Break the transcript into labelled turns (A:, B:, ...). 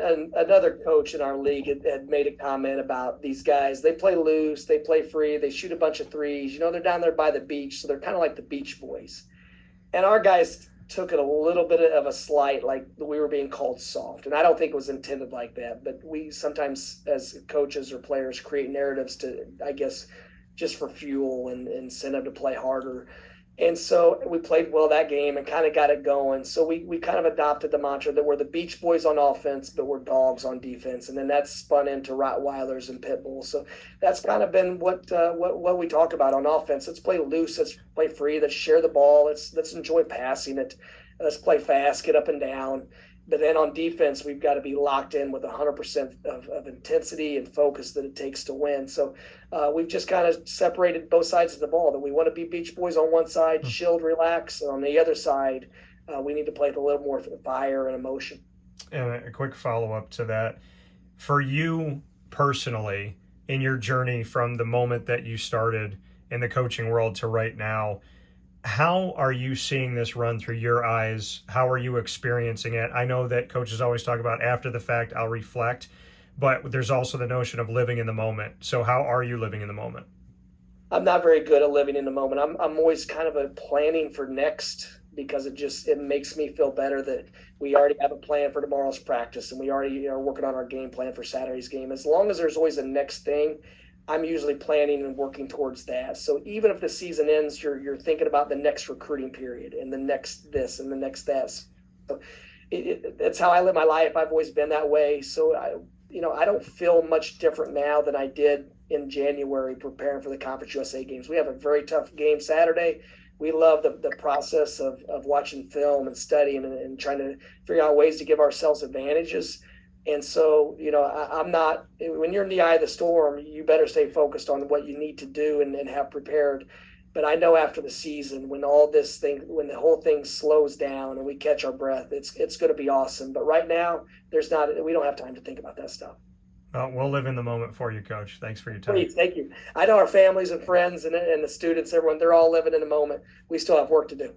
A: another coach in our league had made a comment about these guys. They play loose, they play free, they shoot a bunch of threes. They're down there by the beach, so they're kind of like the beach boys. And our guys took it a little bit of a slight, like we were being called soft. And I don't think it was intended like that. But we sometimes, as coaches or players, create narratives to, I guess, just for fuel and incentive to play harder. And so we played well that game and kind of got it going. So we kind of adopted the mantra that we're the beach boys on offense, but we're dogs on defense. And then that's spun into Rottweilers and pit bulls. So that's kind of been what we talk about on offense. Let's play loose. Let's play free. Let's share the ball. Let's enjoy passing it. Let's play fast, get up and down. But then on defense, we've got to be locked in with 100% of intensity and focus that it takes to win. So we've just kind of separated both sides of the ball, that we want to be beach boys on one side, chilled, relax. And on the other side, we need to play with a little more fire and emotion.
B: And a quick follow-up to that. For you personally, in your journey from the moment that you started in the coaching world to right now, how are you seeing this run through your eyes? How are you experiencing it? I know that coaches always talk about after the fact, I'll reflect, but there's also the notion of living in the moment. So how are you living in the moment?
A: I'm not very good at living in the moment. I'm always kind of a planning for next, because it makes me feel better that we already have a plan for tomorrow's practice and we already are working on our game plan for Saturday's game. As long as there's always a next thing, I'm usually planning and working towards that. So even if the season ends, you're thinking about the next recruiting period and the next this and the next that. So that's how I live my life. I've always been that way. So I don't feel much different now than I did in January preparing for the Conference USA games. We have a very tough game Saturday. We love the process of watching film and studying and trying to figure out ways to give ourselves advantages. And so, I'm not, when you're in the eye of the storm, you better stay focused on what you need to do and have prepared. But I know after the season, when the whole thing slows down and we catch our breath, it's going to be awesome. But right now, we don't have time to think about that stuff.
B: Well, we'll live in the moment for you, Coach. Thanks for your time.
A: Please, thank you. I know our families and friends and the students, everyone, they're all living in the moment. We still have work to do.